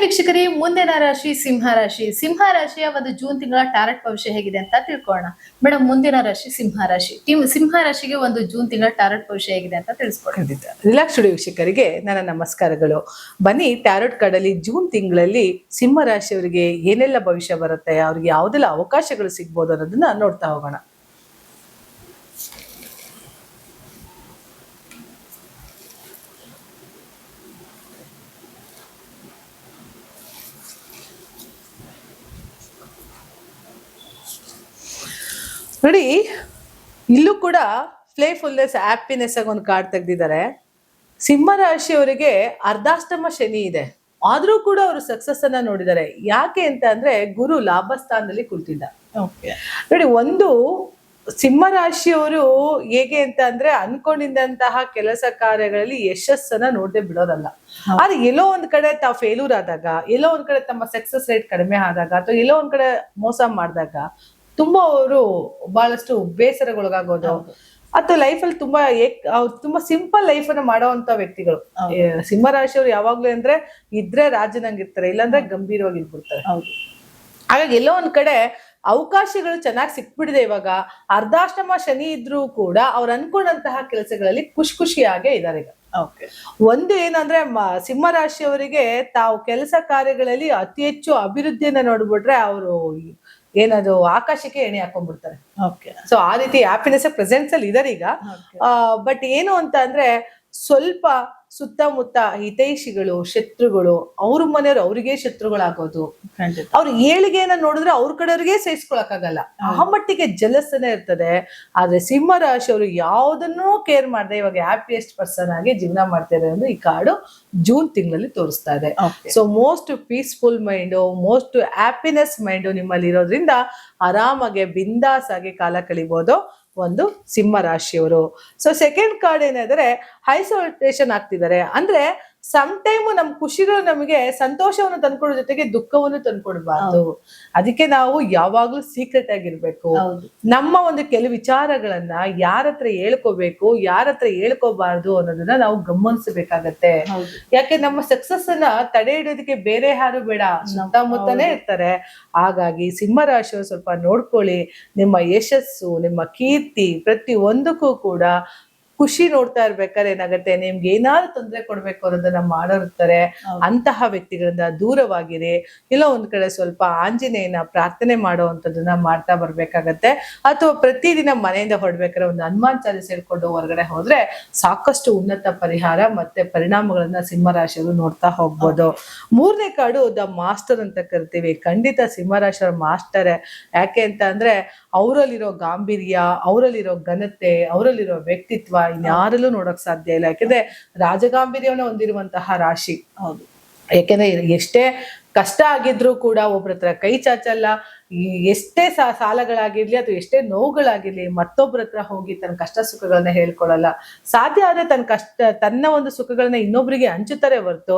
ವೀಕ್ಷಕರೇ, ಮುಂದಿನ ರಾಶಿ ಸಿಂಹ ರಾಶಿ. ಸಿಂಹ ರಾಶಿಯ ಒಂದು ಜೂನ್ ತಿಂಗಳ ಟಾರೆಟ್ ಭವಿಷ್ಯ ಹೇಗಿದೆ ಅಂತ ತಿಳ್ಕೊಳ್ಳೋಣ. ಮೇಡಮ್, ಮುಂದಿನ ರಾಶಿ ಸಿಂಹ ರಾಶಿ. ಸಿಂಹ ರಾಶಿಗೆ ಒಂದು ಜೂನ್ ತಿಂಗಳ ಟಾರೆಟ್ ಭವಿಷ್ಯ ಹೇಗಿದೆ ಅಂತ ತಿಳಿಸ್ಕೊಡಿ. ರಿಲಾಕ್ಸ್ ಸ್ಟುಡಿಯೋ ವೀಕ್ಷಕರಿಗೆ ನನ್ನ ನಮಸ್ಕಾರಗಳು. ಬನ್ನಿ, ಟ್ಯಾರೋಟ್ ಕಾರ್ಡ್ ಅಲ್ಲಿ ಜೂನ್ ತಿಂಗಳಲ್ಲಿ ಸಿಂಹ ರಾಶಿಯವರಿಗೆ ಏನೆಲ್ಲ ಭವಿಷ್ಯ ಬರುತ್ತೆ, ಅವ್ರಿಗೆ ಯಾವುದೆಲ್ಲ ಅವಕಾಶಗಳು ಸಿಗ್ಬೋದು ಅನ್ನೋದನ್ನ ನೋಡ್ತಾ ಹೋಗೋಣ. ನೋಡಿ, ಇಲ್ಲೂ ಕೂಡ ಪ್ಲೇಫುಲ್ನೆಸ್, ಹ್ಯಾಪಿನೆಸ್ ಆಗಿ ಒಂದು ಕಾರ್ಡ್ ತೆಗೆದಿದ್ದಾರೆ. ಸಿಂಹ ರಾಶಿಯವರಿಗೆ ಅರ್ಧಾಷ್ಟಮ ಶನಿ ಇದೆ, ಆದ್ರೂ ಕೂಡ ಅವರು ಸಕ್ಸಸ್ ಅನ್ನ ನೋಡಿದ್ದಾರೆ. ಯಾಕೆ ಅಂತ ಅಂದ್ರೆ ಗುರು ಲಾಭ ಸ್ಥಾನದಲ್ಲಿ ಕುಳಿತಿದ್ದ. ನೋಡಿ, ಒಂದು ಸಿಂಹ ರಾಶಿಯವರು ಹೇಗೆ ಅಂತ ಅಂದ್ರೆ ಅನ್ಕೊಂಡಿದ್ದಂತಹ ಕೆಲಸ ಕಾರ್ಯಗಳಲ್ಲಿ ಯಶಸ್ಸನ್ನ ನೋಡದೆ ಬಿಡೋದಲ್ಲ. ಆದ್ರೆ ಎಲ್ಲೋ ಒಂದ್ ಕಡೆ ತಾವು ಫೇಲ್ಯೂರ್ ಆದಾಗ, ಎಲ್ಲೋ ಒಂದ್ ಕಡೆ ತಮ್ಮ ಸಕ್ಸಸ್ ರೇಟ್ ಕಡಿಮೆ ಆದಾಗ, ಅಥವಾ ಎಲ್ಲೋ ಒಂದ್ ಕಡೆ ಮೋಸ ಮಾಡಿದಾಗ ತುಂಬಾ ಅವರು ಬಹಳಷ್ಟು ಬೇಸರಗೊಳಗಾಗೋದು, ಅಥವಾ ಲೈಫಲ್ಲಿ ತುಂಬಾ ಸಿಂಪಲ್ ಲೈಫ್ ಅನ್ನ ಮಾಡೋವಂತ ವ್ಯಕ್ತಿಗಳು ಸಿಂಹ ರಾಶಿಯವರು. ಯಾವಾಗ್ಲೂ ಅಂದ್ರೆ ಇದ್ರೆ ರಾಜನಂಗಿರ್ತಾರೆ, ಇಲ್ಲಾಂದ್ರೆ ಗಂಭೀರವಾಗಿ ಇರ್ಬಿಡ್ತಾರೆ. ಹಾಗಾಗಿ ಎಲ್ಲೋ ಒಂದ್ ಕಡೆ ಅವಕಾಶಗಳು ಚೆನ್ನಾಗಿ ಸಿಕ್ಬಿಡಿದೆ. ಇವಾಗ ಅರ್ಧಾಷ್ಟಮ ಶನಿ ಇದ್ರೂ ಕೂಡ ಅವ್ರು ಅನ್ಕೊಂಡಂತಹ ಕೆಲಸಗಳಲ್ಲಿ ಖುಷಿಯಾಗೇ ಇದ್ದಾರೆ. ಈಗ ಒಂದು ಏನಂದ್ರೆ ಸಿಂಹ ರಾಶಿಯವರಿಗೆ ತಾವು ಕೆಲಸ ಕಾರ್ಯಗಳಲ್ಲಿ ಅತಿ ಹೆಚ್ಚು ಅಭಿವೃದ್ಧಿಯನ್ನ ನೋಡ್ಬಿಟ್ರೆ ಅವರು ಏನದು ಆಕಾಶಕ್ಕೆ ಎಣೆ ಹಾಕೊಂಡ್ಬಿಡ್ತಾರೆ. ಸೊ ಆ ರೀತಿ ಹ್ಯಾಪಿನೆಸ್ ಪ್ರೆಸೆನ್ಸ್ ಅಲ್ಲಿ ಇದಾರೆ ಈಗ. ಬಟ್ ಏನು ಅಂತ ಅಂದ್ರೆ ಸ್ವಲ್ಪ ಸುತ್ತಮುತ್ತ ಹಿತೈಷಿಗಳು, ಶತ್ರುಗಳು, ಅವ್ರ ಮನೆಯವ್ರು ಅವ್ರಿಗೆ ಶತ್ರುಗಳಾಗೋದು, ಅವ್ರ ಏಳಿಗೆಯನ್ನ ನೋಡಿದ್ರೆ ಅವ್ರ ಕಡೆಯವ್ರಿಗೆ ಸಹಿಸ್ಕೊಳಕ್ಕಾಗಲ್ಲ, ಆ ಮಟ್ಟಿಗೆ ಜಲಸನೆ ಇರ್ತದೆ. ಆದ್ರೆ ಸಿಂಹ ರಾಶಿಯವರು ಯಾವುದನ್ನೂ ಕೇರ್ ಮಾಡದೆ ಇವಾಗ ಹ್ಯಾಪಿಯೆಸ್ಟ್ ಪರ್ಸನ್ ಆಗಿ ಜೀವನ ಮಾಡ್ತಾರೆ ಅಂದ್ರೆ ಈ ಕಾರ್ಡು ಜೂನ್ ತಿಂಗಳಲ್ಲಿ ತೋರಿಸ್ತಾ ಇದೆ. So most peaceful mind, most happiness mind ನಿಮ್ಮಲ್ಲಿ ಇರೋದ್ರಿಂದ ಆರಾಮಾಗಿ ಬಿಂದಾಸ್ ಆಗಿ ಕಾಲ ಕಳಿಬಹುದು ಒಂದು ಸಿಂಹ ರಾಶಿಯವರು. ಸೊ ಸೆಕೆಂಡ್ ಕಾರ್ಡ್ ಏನಾದ್ರೆ ಐಸೋಲೇಷನ್ ಆಗ್ತಿದ್ದಾರೆ. ಅಂದ್ರೆ ಸಮ್ ಟೈಮ್ ನಮ್ ಖುಷಿಗಳು ನಮಗೆ ಸಂತೋಷವನ್ನು ತಂದ್ಕೊಡೋ ಜೊತೆಗೆ ದುಃಖವನ್ನು ತಂದ್ಕೊಡ್ಬಾರ್ದು. ಅದಕ್ಕೆ ನಾವು ಯಾವಾಗ್ಲೂ ಸೀಕ್ರೆಟ್ ಆಗಿರ್ಬೇಕು. ನಮ್ಮ ಒಂದು ಕೆಲವು ವಿಚಾರಗಳನ್ನ ಯಾರ ಹತ್ರ ಹೇಳ್ಕೋಬೇಕು, ಯಾರ ಹತ್ರ ಹೇಳ್ಕೋಬಾರ್ದು ಅನ್ನೋದನ್ನ ನಾವು ಗಮನಿಸಬೇಕಾಗತ್ತೆ. ಯಾಕೆ ನಮ್ಮ ಸಕ್ಸಸ್ ಅನ್ನ ತಡೆ ಹಿಡಿಯೋದಕ್ಕೆ ಬೇರೆ ಯಾರು ಬೇಡ, ಸುತ್ತಮುತ್ತನೇ ಇರ್ತಾರೆ. ಹಾಗಾಗಿ ಸಿಂಹ ರಾಶಿಯವರು ಸ್ವಲ್ಪ ನೋಡ್ಕೊಳ್ಳಿ. ನಿಮ್ಮ ಯಶಸ್ಸು, ನಿಮ್ಮ ಕೀರ್ತಿ ಪ್ರತಿ ಒಂದಕ್ಕೂ ಕೂಡ ಖುಷಿ ನೋಡ್ತಾ ಇರ್ಬೇಕಾದ್ರೆ ಏನಾಗತ್ತೆ, ನಿಮ್ಗೆ ಏನಾದ್ರು ತೊಂದರೆ ಕೊಡ್ಬೇಕು ಅನ್ನೋದನ್ನ ಮಾಡೋರ್ತಾರೆ. ಅಂತಹ ವ್ಯಕ್ತಿಗಳಿಂದ ದೂರವಾಗಿರಿ. ಇಲ್ಲ ಒಂದ್ ಕಡೆ ಸ್ವಲ್ಪ ಆಂಜನೇಯನ ಪ್ರಾರ್ಥನೆ ಮಾಡುವಂಥದ್ದನ್ನ ಮಾಡ್ತಾ ಬರ್ಬೇಕಾಗತ್ತೆ. ಅಥವಾ ಪ್ರತಿದಿನ ಮನೆಯಿಂದ ಹೊರಡ್ಬೇಕಾದ್ರೆ ಒಂದು ಹನುಮಾನ್ ಚಾಲಿಸ ಹೇಳ್ಕೊಂಡು ಹೊರಗಡೆ ಹೋದ್ರೆ ಸಾಕಷ್ಟು ಉನ್ನತ ಪರಿಹಾರ ಮತ್ತೆ ಪರಿಣಾಮಗಳನ್ನ ಸಿಂಹ ರಾಶಿಯವರು ನೋಡ್ತಾ ಹೋಗ್ಬೋದು. ಮೂರನೇ ಕಾರ್ಡು ದ ಮಾಸ್ಟರ್ ಅಂತ ಕರಿತೀವಿ. ಖಂಡಿತ ಸಿಂಹ ರಾಶಿಯವರ ಮಾಸ್ಟರೇ. ಯಾಕೆ ಅಂತ ಅಂದ್ರೆ ಅವರಲ್ಲಿರೋ ಗಾಂಭೀರ್ಯ, ಅವರಲ್ಲಿರೋ ಘನತೆ, ಅವರಲ್ಲಿರೋ ವ್ಯಕ್ತಿತ್ವ ಇನ್ಯಾರಲ್ಲೂ ನೋಡಕ್ ಸಾಧ್ಯ ಇಲ್ಲ. ಯಾಕೆಂದ್ರೆ ರಾಜಗಾಂಭೀರ್ಯವನ್ನ ಹೊಂದಿರುವಂತಹ ರಾಶಿ. ಯಾಕೆಂದ್ರೆ ಎಷ್ಟೇ ಕಷ್ಟ ಆಗಿದ್ರು ಕೂಡ ಒಬ್ರ ಹತ್ರ ಕೈ ಚಾಚಲ್ಲ. ಎಷ್ಟೇ ಸಾಲಗಳಾಗಿರ್ಲಿ ಅಥವಾ ಎಷ್ಟೇ ನೋವುಗಳಾಗಿರ್ಲಿ ಮತ್ತೊಬ್ರ ಹತ್ರ ಹೋಗಿ ತನ್ನ ಕಷ್ಟ ಸುಖಗಳನ್ನ ಹೇಳ್ಕೊಳಲ್ಲ. ಸಾಧ್ಯ ಆದ್ರೆ ತನ್ನ ಒಂದು ಸುಖಗಳನ್ನ ಇನ್ನೊಬ್ರಿಗೆ ಹಂಚುತ್ತಾರೆ ಹೊರತು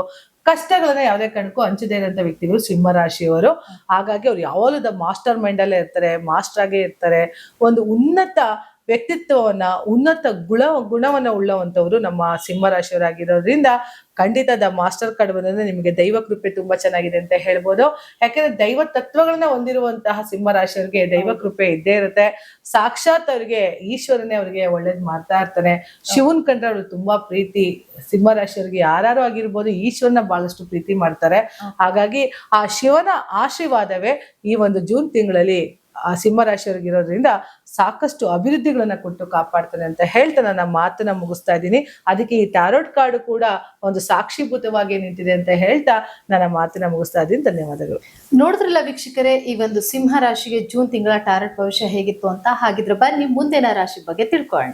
ಕಷ್ಟಗಳನ್ನ ಯಾವುದೇ ಕಾರಣಕ್ಕೂ ಹಂಚದೇ ಇರೋಂಥ ವ್ಯಕ್ತಿಗಳು ಸಿಂಹ ರಾಶಿಯವರು. ಹಾಗಾಗಿ ಅವ್ರು ಯಾವಾಗಲೂ ಮಾಸ್ಟರ್ ಮೈಂಡ್ ಅಲ್ಲೇ ಇರ್ತಾರೆ, ಮಾಸ್ಟರ್ ಆಗೇ ಇರ್ತಾರೆ. ಒಂದು ಉನ್ನತ ವ್ಯಕ್ತಿತ್ವವನ್ನ, ಉನ್ನತ ಗುಣವನ್ನ ಉಳ್ಳವಂತವ್ರು ನಮ್ಮ ಸಿಂಹ ರಾಶಿಯವರಾಗಿರೋದ್ರಿಂದ ಖಂಡಿತ ದ ಮಾಸ್ಟರ್ ಕಾರ್ಡ್ ಬಂದ್ರೆ ನಿಮಗೆ ದೈವ ಕೃಪೆ ತುಂಬಾ ಚೆನ್ನಾಗಿದೆ ಅಂತ ಹೇಳ್ಬೋದು. ಯಾಕಂದ್ರೆ ದೈವ ತತ್ವಗಳನ್ನ ಹೊಂದಿರುವಂತಹ ಸಿಂಹ ರಾಶಿಯವರಿಗೆ ದೈವ ಕೃಪೆ ಇದ್ದೇ ಇರುತ್ತೆ. ಸಾಕ್ಷಾತ್ ಅವ್ರಿಗೆ ಈಶ್ವರನೇ ಅವ್ರಿಗೆ ಒಳ್ಳೇದ್ ಮಾಡ್ತಾ ಇರ್ತಾನೆ. ಶಿವನ್ ಕಂಡ್ರೆ ಅವ್ರಿಗೆ ತುಂಬಾ ಪ್ರೀತಿ. ಸಿಂಹ ರಾಶಿಯವರಿಗೆ ಯಾರು ಆಗಿರ್ಬೋದು ಈಶ್ವರನ ಬಹಳಷ್ಟು ಪ್ರೀತಿ ಮಾಡ್ತಾರೆ. ಹಾಗಾಗಿ ಆ ಶಿವನ ಆಶೀರ್ವಾದವೇ ಈ ಒಂದು ಜೂನ್ ತಿಂಗಳಲ್ಲಿ ಆ ಸಿಂಹ ರಾಶಿಯವರಿಗೆ ಇರೋದ್ರಿಂದ ಸಾಕಷ್ಟು ಅಭಿವೃದ್ಧಿಗಳನ್ನ ಕೊಟ್ಟು ಕಾಪಾಡ್ತಾನೆ ಅಂತ ಹೇಳ್ತಾ ನನ್ನ ಮಾತನ್ನ ಮುಗಿಸ್ತಾ ಇದ್ದೀನಿ. ಅದಕ್ಕೆ ಈ ಟ್ಯಾರೋಟ್ ಕಾರ್ಡ್ ಕೂಡ ಒಂದು ಸಾಕ್ಷೀಭೂತವಾಗಿ ನಿಂತಿದೆ ಅಂತ ಹೇಳ್ತಾ ನನ್ನ ಮಾತನ್ನ ಮುಗಿಸ್ತಾ ಇದ್ದೀನಿ. ಧನ್ಯವಾದಗಳು. ನೋಡಿದ್ರಲ್ಲ ವೀಕ್ಷಕರೇ, ಈ ಒಂದು ಸಿಂಹ ರಾಶಿಗೆ ಜೂನ್ ತಿಂಗಳ ಟಾರೆಟ್ ಭವಿಷ್ಯ ಹೇಗಿತ್ತು ಅಂತ. ಹಾಗಿದ್ರೆ ಬನ್ನಿ ಮುಂದಿನ ರಾಶಿ ಬಗ್ಗೆ ತಿಳ್ಕೊಳ್ಳೋಣ.